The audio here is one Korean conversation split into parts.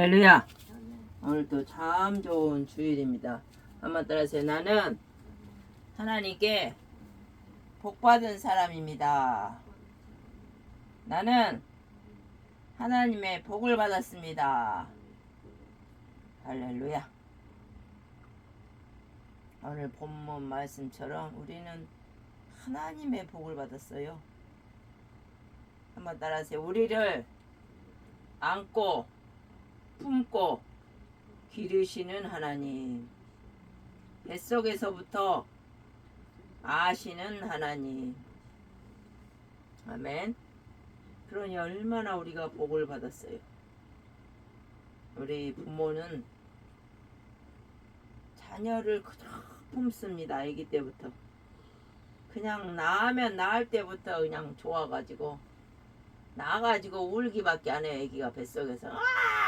할렐루야. 오늘도 참 좋은 주일입니다. 한번 따라하세요. 나는 하나님께 복받은 사람입니다. 나는 하나님의 복을 받았습니다. 할렐루야. 오늘 본문 말씀처럼 우리는 하나님의 복을 받았어요. 한번 따라하세요. 우리를 안고 품고 기르시는 하나님, 뱃속에서부터 아시는 하나님. 아멘. 그러니 얼마나 우리가 복을 받았어요. 우리 부모는 자녀를 그냥 품습니다. 아기 때부터. 그냥 낳으면 낳을 때부터 그냥 좋아가지고 나가지고 울기밖에 안 해요. 아기가 뱃속에서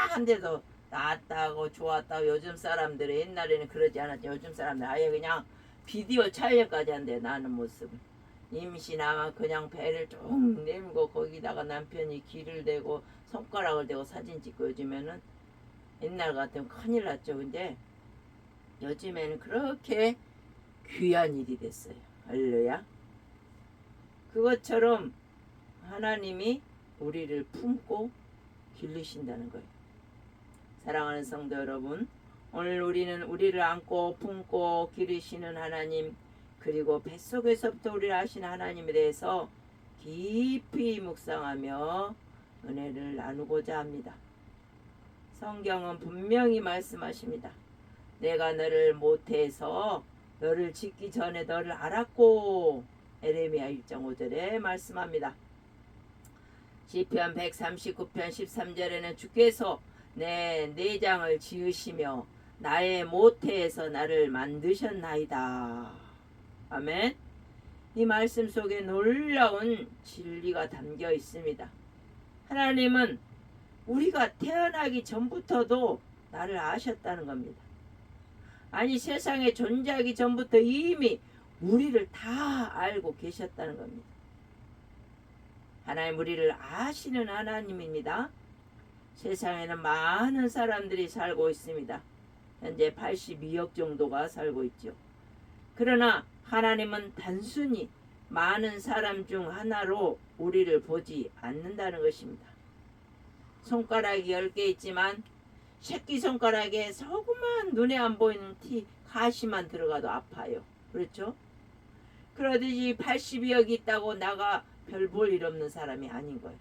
한데도 낳았다고 좋았다고. 요즘 사람들은 옛날에는 그러지 않았죠. 요즘 사람들 아예 그냥 비디오 촬영까지 한대. 나는 모습을 임신하면 그냥 배를 쭉 내밀고 거기다가 남편이 귀를 대고 손가락을 대고 사진 찍고. 요즘에는 옛날 같으면 큰일 났죠. 근데 요즘에는 그렇게 귀한 일이 됐어요. 할렐루야. 그것처럼 하나님이 우리를 품고 기르신다는 거예요. 사랑하는 성도 여러분, 오늘 우리는 우리를 안고 품고 기르시는 하나님, 그리고 뱃속에서부터 우리를 아시는 하나님에 대해서 깊이 묵상하며 은혜를 나누고자 합니다. 성경은 분명히 말씀하십니다. 내가 너를 모태에서 너를 짓기 전에 너를 알았고. 에레미야 1장 5절에 말씀합니다. 시편 139편 13절에는 주께서 내 내장을 지으시며 나의 모태에서 나를 만드셨나이다. 아멘. 이 말씀 속에 놀라운 진리가 담겨 있습니다. 하나님은 우리가 태어나기 전부터도 나를 아셨다는 겁니다. 아니, 세상에 존재하기 전부터 이미 우리를 다 알고 계셨다는 겁니다. 하나님 우리를 아시는 하나님입니다. 세상에는 많은 사람들이 살고 있습니다. 현재 82억 정도가 살고 있죠. 그러나 하나님은 단순히 많은 사람 중 하나로 우리를 보지 않는다는 것입니다. 손가락이 10개 있지만 새끼손가락에 조그만 눈에 안 보이는 가시만 들어가도 아파요. 그렇죠? 그러듯이 82억이 있다고 나가 별 볼 일 없는 사람이 아닌 거예요.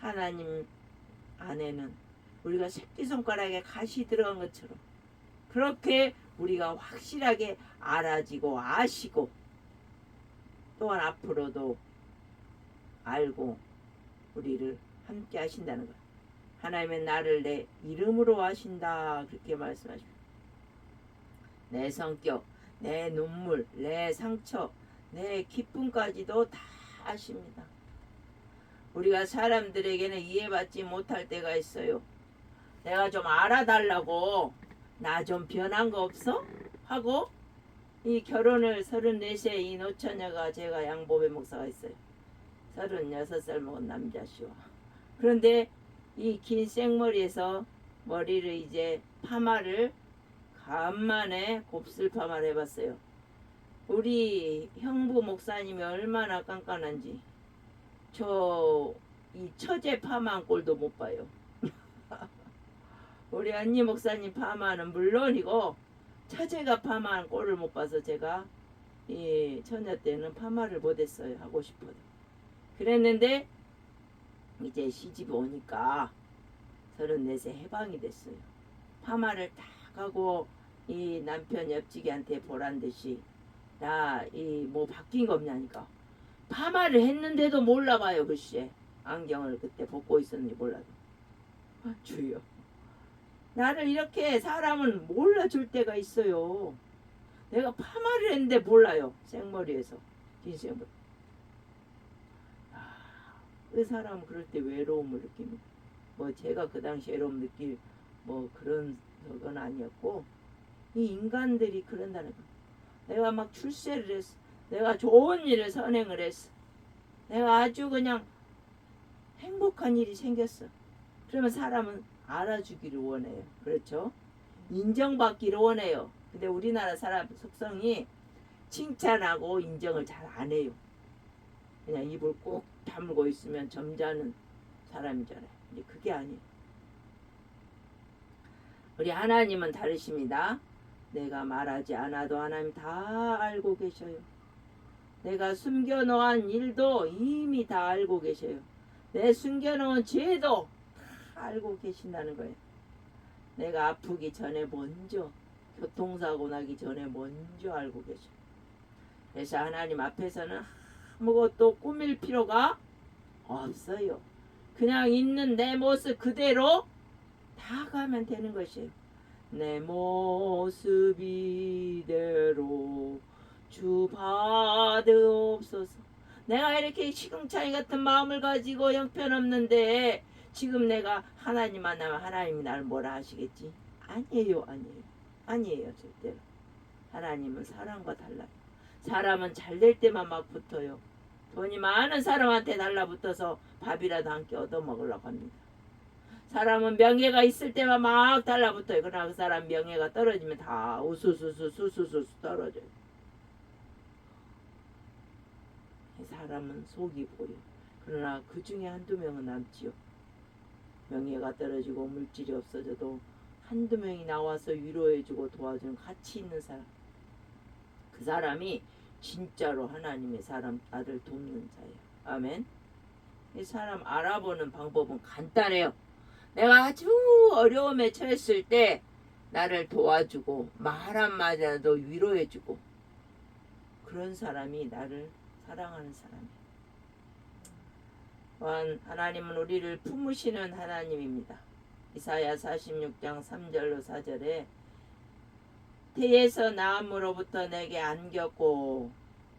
하나님 안에는 우리가 새끼손가락에 가시 들어간 것처럼 그렇게 우리가 확실하게 알아지고 아시고 또한 앞으로도 알고 우리를 함께 하신다는 거예요. 하나님은 나를 내 이름으로 아신다. 그렇게 말씀하십니다. 내 성격, 내 눈물, 내 상처, 내 기쁨까지도 다 아십니다. 우리가 사람들에게는 이해받지 못할 때가 있어요. 내가 좀 알아달라고 나 좀 변한 거 없어? 하고 이 결혼을 34세 이 노처녀가 제가 양보배 목사가 있어요. 36살 먹은 남자시와. 그런데 이 긴 생머리에서 머리를 이제 파마를 간만에 곱슬 파마를 해봤어요. 우리 형부 목사님이 얼마나 깐깐한지 저 이 처제 파마한 꼴도 못 봐요. 우리 언니 목사님 파마는 물론이고 처제가 파마한 꼴을 못 봐서 제가 이 처녀 때는 파마를 못했어요. 하고 싶어도. 그랬는데 이제 시집 오니까 34세 해방이 됐어요. 파마를 딱 하고 이 남편 옆지기한테 보란 듯이 나 이 뭐 바뀐 거 없냐니까. 파마를 했는데도 몰라봐요. 글쎄 안경을 그때 벗고 있었는지 몰라도. 주여, 나를 이렇게 사람은 몰라줄 때가 있어요. 내가 파마를 했는데 몰라요. 생머리에서 긴 생머리. 그 사람은 그럴 때 외로움을 느낍니다. 뭐 제가 그 당시 외로움 느낄 뭐 그런 건 아니었고 이 인간들이 그런다는 거. 내가 막 출세를 했어. 내가 좋은 일을 선행을 했어. 내가 아주 그냥 행복한 일이 생겼어. 그러면 사람은 알아주기를 원해요. 그렇죠? 인정받기를 원해요. 근데 우리나라 사람 속성이 칭찬하고 인정을 잘 안 해요. 그냥 입을 꼭 다물고 있으면 점잖은 사람이잖아요. 근데 그게 아니에요. 우리 하나님은 다르십니다. 내가 말하지 않아도 하나님 다 알고 계셔요. 내가 숨겨놓은 일도 이미 다 알고 계셔요. 내 숨겨놓은 죄도 다 알고 계신다는 거예요. 내가 아프기 전에 먼저, 교통사고 나기 전에 먼저 알고 계셔요. 그래서 하나님 앞에서는 아무것도 꾸밀 필요가 없어요. 그냥 있는 내 모습 그대로 다 가면 되는 것이에요. 내 모습 이대로 주 받으옵소서. 내가 이렇게 시궁창이 같은 마음을 가지고 형편없는데 지금 내가 하나님 만나면 하나님이 나를 뭐라 하시겠지? 아니에요. 아니에요. 절대로. 하나님은 사람과 달라요. 사람은 잘 될 때만 막 붙어요. 돈이 많은 사람한테 달라붙어서 밥이라도 함께 얻어먹으려고 합니다. 사람은 명예가 있을 때만 막 달라붙어요. 그러나 그 사람 명예가 떨어지면 다 우수수수 떨어져요. 사람은 속이 보여. 그러나 그 중에 한두 명은 남지요. 명예가 떨어지고 물질이 없어져도 한두 명이 나와서 위로해주고 도와주는 가치 있는 사람. 그 사람이 진짜로 하나님의 사람 아들 돕는 자예요. 아멘. 이 사람 알아보는 방법은 간단해요. 내가 아주 어려움에 처했을 때 나를 도와주고 말 한마디라도 위로해주고 그런 사람이 나를 사랑하는 사람이에요. 또한 하나님은 우리를 품으시는 하나님입니다. 이사야 46장 3절로 4절에 태에서 나음으로부터 내게 안겼고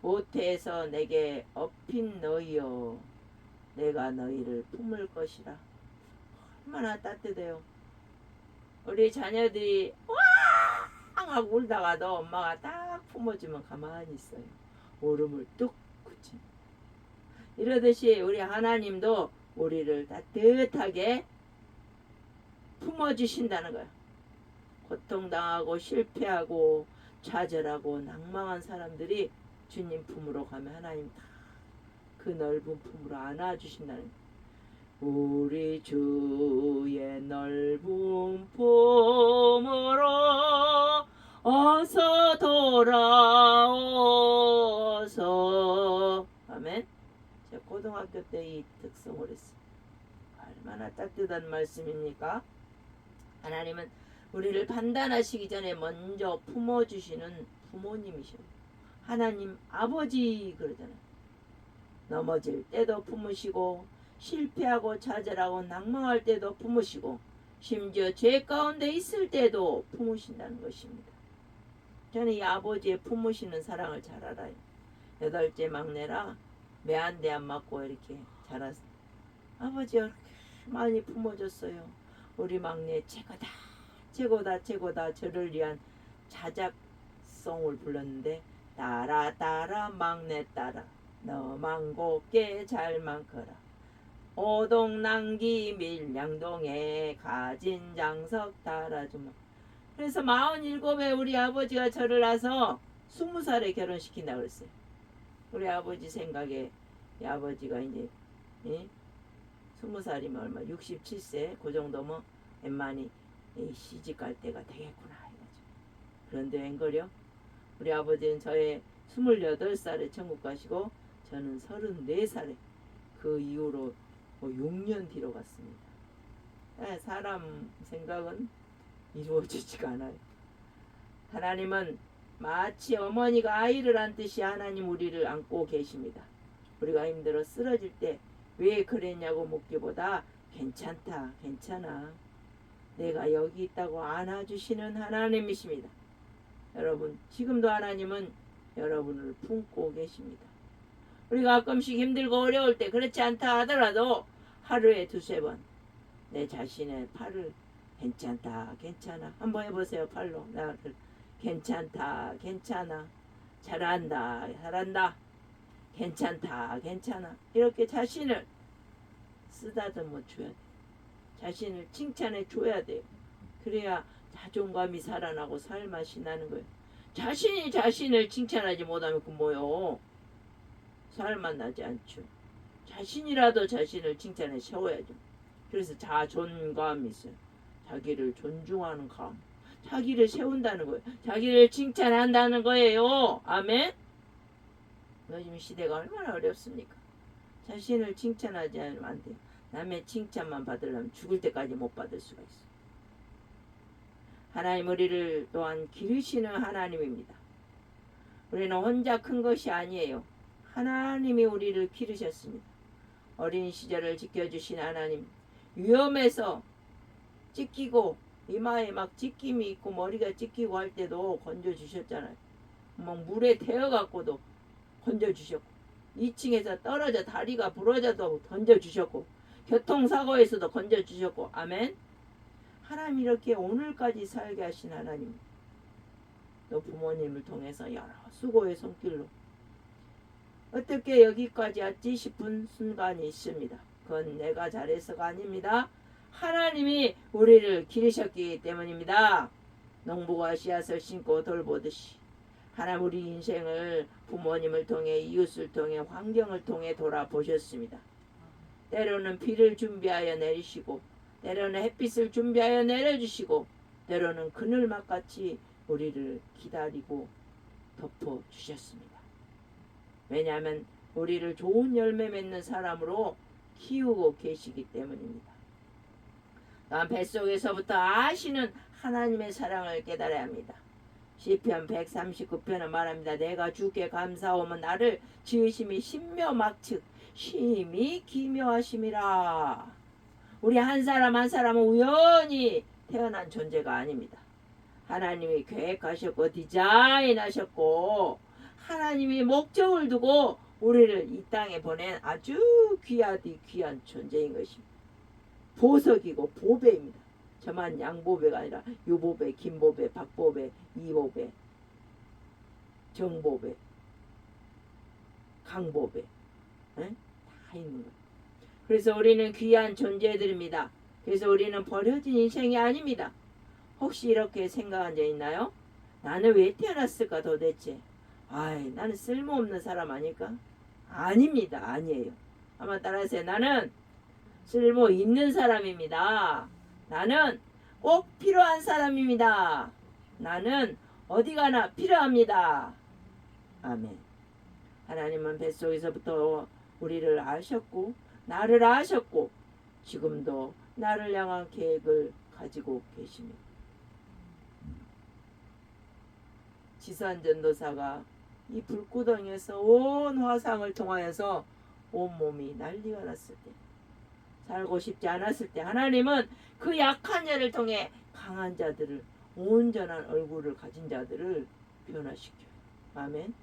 모태에서 내게 업힌 너희여 내가 너희를 품을 것이라. 얼마나 따뜻해요. 우리 자녀들이 왕 하고 울다가도 엄마가 딱 품어주면 가만히 있어요. 울음을 뚝 그치. 이러듯이 우리 하나님도 우리를 따뜻하게 품어주신다는 거야. 고통당하고 실패하고 좌절하고 낭망한 사람들이 주님 품으로 가면 하나님 다 그 넓은 품으로 안아주신다는 거야. 우리 주의 넓은 품으로 어서 돌아오소. 아멘. 제가 고등학교 때 이 특성을 했어요. 얼마나 따뜻한 말씀입니까? 하나님은 우리를 판단하시기 전에 먼저 품어주시는 부모님이셔요. 하나님 아버지 그러잖아요. 넘어질 때도 품으시고 실패하고 좌절하고 낭망할 때도 품으시고 심지어 죄 가운데 있을 때도 품으신다는 것입니다. 저는 이 아버지의 품으시는 사랑을 잘 알아요. 8째 막내라 매 한 대 안 맞고 이렇게 자랐어요. 아버지가 그렇게 많이 품어줬어요. 우리 막내 최고다 최고다 최고다. 저를 위한 자작송을 불렀는데 따라 따라 막내 따라 너만 곱게 잘만 커라. 오동남기 밀양동에 가진 장석 달아주마. 그래서 47에 우리 아버지가 저를 낳아서 20살에 결혼시킨다고 그랬어요. 우리 아버지 생각에 이 아버지가 이제 20살이면 얼마 67세 그 정도면 웬만히 시집갈 때가 되겠구나 해가지고. 그런데 웬걸요? 우리 아버지는 저의 28살에 천국 가시고 저는 34살에 그 이후로 6년 뒤로 갔습니다. 사람 생각은 이루어지지가 않아요. 하나님은 마치 어머니가 아이를 안듯이 하나님 우리를 안고 계십니다. 우리가 힘들어 쓰러질 때 왜 그랬냐고 묻기보다 괜찮다 괜찮아 내가 여기 있다고 안아주시는 하나님이십니다. 여러분 지금도 하나님은 여러분을 품고 계십니다. 우리가 가끔씩 힘들고 어려울 때 그렇지 않다 하더라도 하루에 2-3번 내 자신의 팔을 괜찮다 괜찮아 한번 해보세요. 팔로 나를 괜찮다 괜찮아 잘한다 잘한다 괜찮다 괜찮아 이렇게 자신을 쓰다듬어 줘야 돼. 자신을 칭찬해 줘야 돼요. 그래야 자존감이 살아나고 살맛이 나는 거예요. 자신이 자신을 칭찬하지 못하면 그 뭐요? 살맛 나지 않죠. 자신이라도 자신을 칭찬해 세워야죠. 그래서 자존감이 있어요. 자기를 존중하는 감. 자기를 세운다는 거예요. 자기를 칭찬한다는 거예요. 아멘? 요즘 시대가 얼마나 어렵습니까? 자신을 칭찬하지 않으면 안 돼요. 남의 칭찬만 받으려면 죽을 때까지 못 받을 수가 있어요. 하나님 우리를 또한 기르시는 하나님입니다. 우리는 혼자 큰 것이 아니에요. 하나님이 우리를 기르셨습니다. 어린 시절을 지켜주신 하나님, 위험해서 찢기고 이마에 막 찢김이 있고 머리가 찢기고 할 때도 건져주셨잖아요. 막 물에 태워갖고도 건져주셨고 2층에서 떨어져 다리가 부러져도 던져주셨고 교통사고에서도 건져주셨고 아멘. 하나님 이렇게 오늘까지 살게 하신 하나님, 또 부모님을 통해서 여러 수고의 손길로 어떻게 여기까지 왔지 싶은 순간이 있습니다. 그건 내가 잘해서가 아닙니다. 하나님이 우리를 기르셨기 때문입니다. 농부가 씨앗을 심고 돌보듯이 하나님 우리 인생을 부모님을 통해 이웃을 통해 환경을 통해 돌아보셨습니다. 때로는 비를 준비하여 내리시고 때로는 햇빛을 준비하여 내려주시고 때로는 그늘막같이 우리를 기다리고 덮어주셨습니다. 왜냐하면 우리를 좋은 열매 맺는 사람으로 키우고 계시기 때문입니다. 또한 뱃속에서부터 아시는 하나님의 사랑을 깨달아야 합니다. 시편 139편은 말합니다. 내가 주께 감사하면 나를 지으심이 신묘막측 심히 기묘하심이라. 우리 한 사람 한 사람은 우연히 태어난 존재가 아닙니다. 하나님이 계획하셨고 디자인하셨고 하나님이 목적을 두고 우리를 이 땅에 보낸 아주 귀하디 귀한 존재인 것입니다. 보석이고 보배입니다. 저만 양보배가 아니라 유보배, 김보배, 박보배, 이보배, 정보배, 강보배 다 있는 거예요. 그래서 우리는 귀한 존재들입니다. 그래서 우리는 버려진 인생이 아닙니다. 혹시 이렇게 생각한 적 있나요? 나는 왜 태어났을까 도대체? 아이, 나는 쓸모없는 사람 아닐까? 아닙니다. 아니에요. 한번 따라하세요. 나는 쓸모 있는 사람입니다. 나는 꼭 필요한 사람입니다. 나는 어디 가나 필요합니다. 아멘. 하나님은 뱃속에서부터 우리를 아셨고 나를 아셨고 지금도 나를 향한 계획을 가지고 계십니다. 지산전도사가 이 불구덩이에서 온 화상을 통하여서 온몸이 난리가 났을 때, 살고 싶지 않았을 때 하나님은 그 약한 자를 통해 강한 자들을, 온전한 얼굴을 가진 자들을 변화시켜요. 아멘.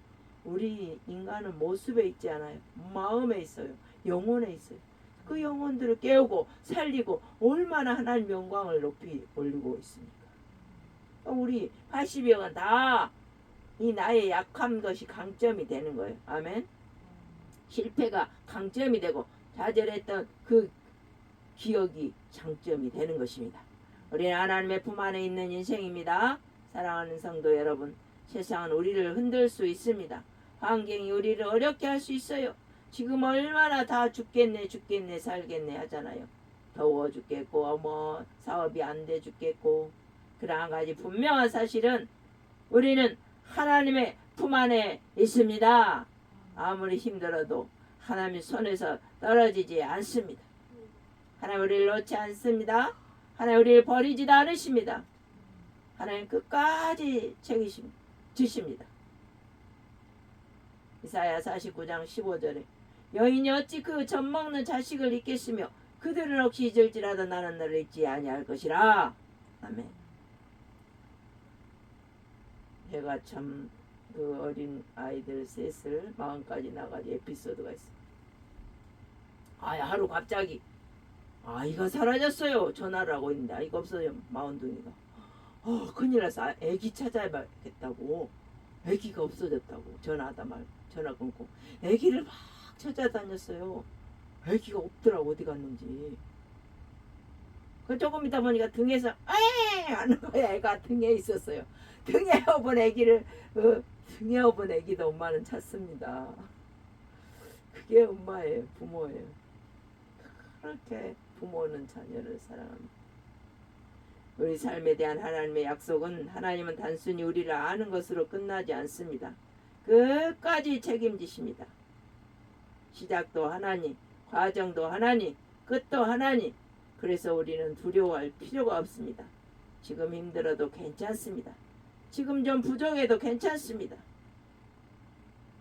우리 인간은 모습에 있지 않아요. 마음에 있어요. 영혼에 있어요. 그 영혼들을 깨우고 살리고 얼마나 하나님 영광을 높이 올리고 있습니까? 우리 80여가 다 이 나의 약한 것이 강점이 되는 거예요. 아멘. 실패가 강점이 되고 좌절했던 그 기억이 장점이 되는 것입니다. 우리는 하나님의 품 안에 있는 인생입니다. 사랑하는 성도 여러분, 세상은 우리를 흔들 수 있습니다. 환경이 우리를 어렵게 할 수 있어요. 지금 얼마나 다 죽겠네 살겠네 하잖아요. 더워 죽겠고 뭐 사업이 안 돼 죽겠고. 그러나 한 가지 분명한 사실은 우리는 하나님의 품 안에 있습니다. 아무리 힘들어도 하나님 손에서 떨어지지 않습니다. 하나님 우리를 놓지 않습니다. 하나님 우리를 버리지도 않으십니다. 하나님 끝까지 주십니다. 이사야 49장 15절에 여인이 어찌 그 젖 먹는 자식을 잊겠으며 그들은 혹시 잊을지라도 나는 너를 잊지 아니할 것이라. 아멘. 제가 참 그 어린 아이들 셋을 마흔까지 나가지 에피소드가 있어요. 하루 갑자기 아이가 사라졌어요. 전화를 하고 있는데 아이가 없어요. 마흔둥이가. 큰일 났어. 애기 찾아야겠다고. 애기가 없어졌다고. 전화 끊고 애기를 막 찾아다녔어요. 애기가 없더라고. 어디 갔는지. 그 조금 있다 보니까 등에서 에 하는 거야. 애가 등에 있었어요. 등에 업은 애기를 등에 업은 애기도 엄마는 찾습니다. 그게 엄마예요. 부모예요. 그렇게 부모는 자녀를 사랑합니다. 우리 삶에 대한 하나님의 약속은 하나님은 단순히 우리를 아는 것으로 끝나지 않습니다. 끝까지 책임지십니다. 시작도 하나님, 과정도 하나님, 끝도 하나님. 그래서 우리는 두려워할 필요가 없습니다. 지금 힘들어도 괜찮습니다. 지금 좀 부족해도 괜찮습니다.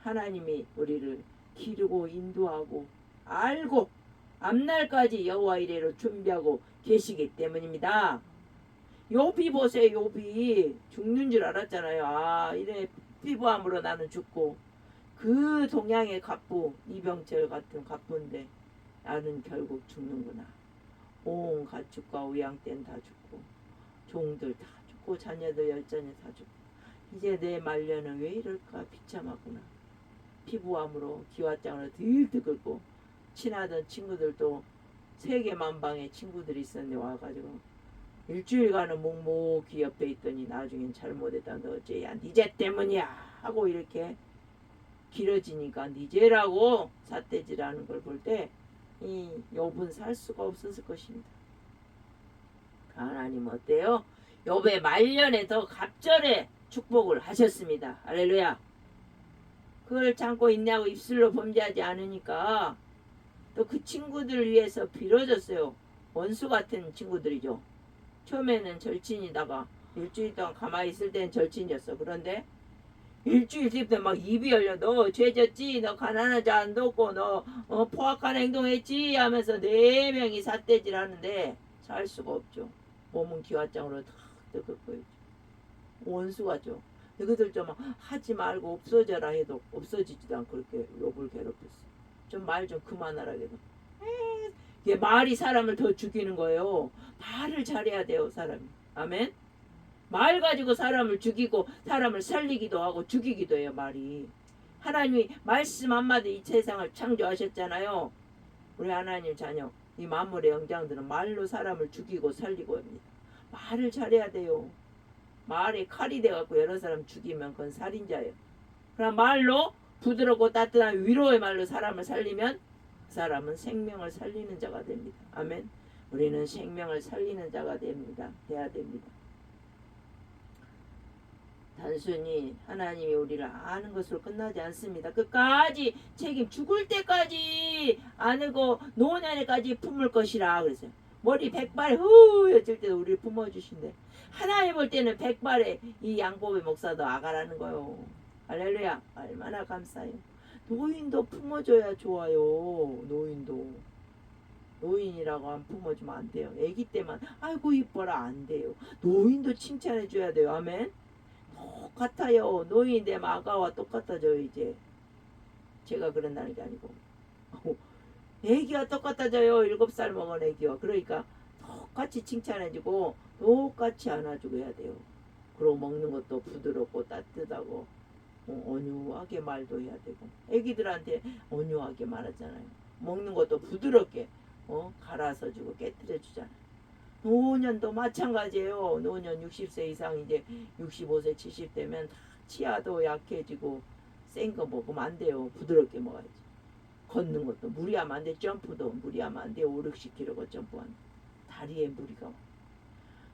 하나님이 우리를 기르고 인도하고 알고 앞날까지 여호와 이레로 준비하고 계시기 때문입니다. 욥이 보세요. 욥이 죽는 줄 알았잖아요. 아 이래 피부암으로 나는 죽고 그 동양의 갑부 이병철 같은 갑부인데 나는 결국 죽는구나. 온 가축과 우양떼는 다 죽고 종들 다 죽고 자녀들 열자녀 다 죽고 이제 내 말년은 왜 이럴까 비참하구나. 피부암으로 기왓장으로 들들 끓고 친하던 친구들도 세계만방의 친구들이 있었는데 와가지고 일주일간은 묵묵히 옆에 있더니 나중엔 잘못했다. 너 어째야 니제 때문이야 하고 이렇게 길어지니까 니제라고 삿대질하는 걸 볼 때 이 욥은 살 수가 없었을 것입니다. 하나님 어때요? 욥의 말년에 더 갑절에 축복을 하셨습니다. 할렐루야. 그걸 참고 있냐고 입술로 범죄하지 않으니까 또 그 친구들 위해서 빌어줬어요. 원수 같은 친구들이죠. 처음에는 절친이다가 일주일 동안 가만히 있을 때는 절친이었어. 그런데 일주일 뒤부터 막 입이 열려. 너 죄졌지? 너 가난하지 않았고 너 포악한 행동했지? 하면서 4명이 삿대질 하는데 살 수가 없죠. 몸은 기왓장으로 다 뜯었고요. 원수가죠. 너희들 좀 하지 말고 없어져라 해도 없어지지도 않고 그렇게 욥을 괴롭혔어. 좀 말 좀 그만하라 해도. 이게 말이 사람을 더 죽이는 거예요. 말을 잘해야 돼요, 사람이. 아멘. 말 가지고 사람을 죽이고 사람을 살리기도 하고 죽이기도 해요. 말이. 하나님이 말씀 한마디 이 세상을 창조하셨잖아요. 우리 하나님 자녀 이 만물의 영장들은 말로 사람을 죽이고 살리고 합니다. 말을 잘해야 돼요. 말에 칼이 돼갖고 여러 사람 죽이면 그건 살인자예요. 그럼 말로 부드럽고 따뜻한 위로의 말로 사람을 살리면 그 사람은 생명을 살리는 자가 됩니다. 아멘. 우리는 생명을 살리는 자가 됩니다. 돼야 됩니다. 단순히 하나님이 우리를 아는 것으로 끝나지 않습니다. 끝까지 책임 죽을 때까지 안고 노년에까지 품을 것이라 그랬어요. 머리 100발 후여질 때도 우리를 품어주신대. 하나님 볼 때는 100발의 이 양복의 목사도 아가라는 거요. 할렐루야. 얼마나 감사해요. 노인도 품어줘야 좋아요. 노인이라고 안 품어주면 안 돼요. 애기 때만 아이고 이뻐라 안 돼요. 노인도 칭찬해줘야 돼요. 아멘. 똑같아요. 노인이 되면 아가와 똑같아져요. 이제 제가 그런다는 게 아니고 애기와 똑같아져요. 7살 먹은 애기와. 그러니까 똑같이 칭찬해주고 똑같이 안아주고 해야 돼요. 그리고 먹는 것도 부드럽고 따뜻하고 온유하게 말도 해야 되고 애기들한테 온유하게 말하잖아요. 먹는 것도 부드럽게 갈아서 주고 깨뜨려 주잖아요. 노년도 마찬가지예요. 노년 60세 이상 이제 65세 70대면 다 치아도 약해지고 센 거 먹으면 안 돼요. 부드럽게 먹어야지. 걷는 것도 무리하면 안 돼. 점프도 무리하면 안 돼. 5, 60km 점프하는 다리에 무리가 와.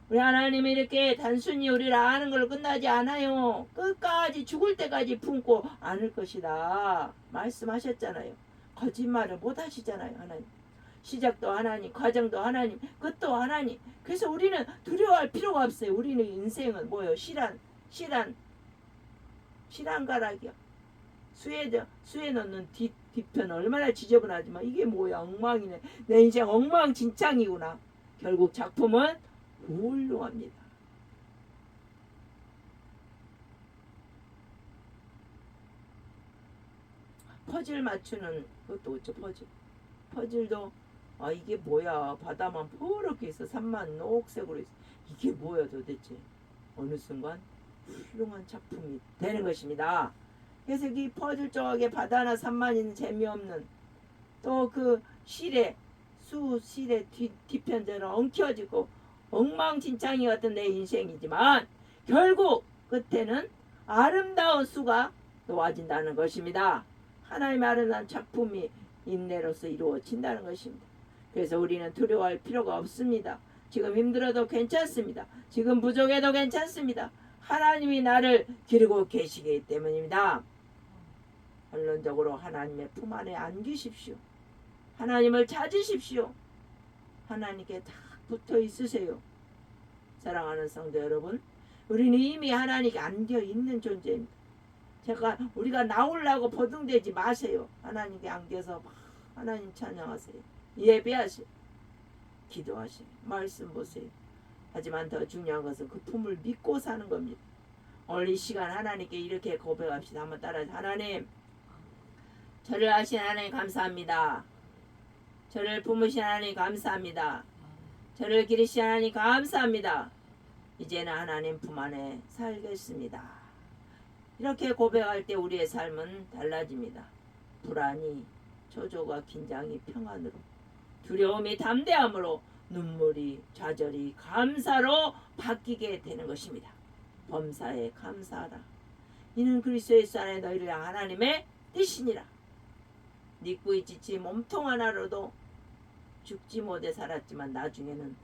우리 하나님이 이렇게 단순히 우리를 아는 걸로 끝나지 않아요. 끝까지 죽을 때까지 품고 안을 것이다 말씀하셨잖아요. 거짓말을 못 하시잖아요. 하나님. 시작도 하나님, 과정도 하나님, 끝도 하나님. 그래서 우리는 두려워할 필요가 없어요. 우리는 인생은 뭐예요? 실한가락이야. 수에 넣는 뒤편 얼마나 지저분하지만 이게 뭐야? 엉망이네. 내 인생 엉망진창이구나. 결국 작품은 훌륭합니다. 퍼즐 맞추는 그것도 어쩌 퍼즐도 이게 뭐야? 바다만 퍼렇게 있어. 산만 녹색으로 있어. 이게 뭐야 도대체? 어느 순간 훌륭한 작품이 되는 것입니다. 그래서 이 퍼즐 조각에 바다나 산만 있는 재미없는 또 그 실에 수 실의 뒤편처럼 엉켜지고 엉망진창이 같은 내 인생이지만 결국 끝에는 아름다운 수가 놓아진다는 것입니다. 하나님의 아름다운 작품이 인내로서 이루어진다는 것입니다. 그래서 우리는 두려워할 필요가 없습니다. 지금 힘들어도 괜찮습니다. 지금 부족해도 괜찮습니다. 하나님이 나를 기르고 계시기 때문입니다. 결론적으로 하나님의 품 안에 안기십시오. 하나님을 찾으십시오. 하나님께 다 붙어 있으세요. 사랑하는 성도 여러분, 우리는 이미 하나님께 안겨 있는 존재입니다. 우리가 나오려고 버둥대지 마세요. 하나님께 안겨서 하나님 찬양하세요. 예배하세요. 기도하세요. 말씀 보세요. 하지만 더 중요한 것은 그 품을 믿고 사는 겁니다. 오늘 이 시간 하나님께 이렇게 고백합시다. 한번 따라서 하나님, 저를 아신 하나님 감사합니다. 저를 품으신 하나님 감사합니다. 저를 기르신 하나님 감사합니다. 이제는 하나님 품 안에 살겠습니다. 이렇게 고백할 때 우리의 삶은 달라집니다. 불안이 초조가 긴장이 평안으로, 두려움이 담대함으로, 눈물이 좌절이 감사로 바뀌게 되는 것입니다. 범사에 감사하라. 이는 그리스도 예수 안에 너희를 향한 하나님의 뜻이니라. 닉부이 지치 몸통 하나로도 죽지 못해 살았지만 나중에는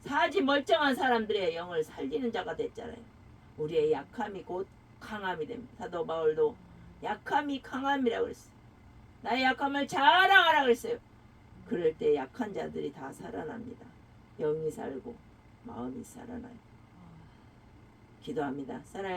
사지 멀쩡한 사람들의 영을 살리는 자가 됐잖아요. 우리의 약함이 곧 강함이 됩니다. 사도 바울도 약함이 강함이라고 그랬어요. 나의 약함을 자랑하라 그랬어요. 그럴 때 약한 자들이 다 살아납니다. 영이 살고 마음이 살아나요. 기도합니다. 사랑하는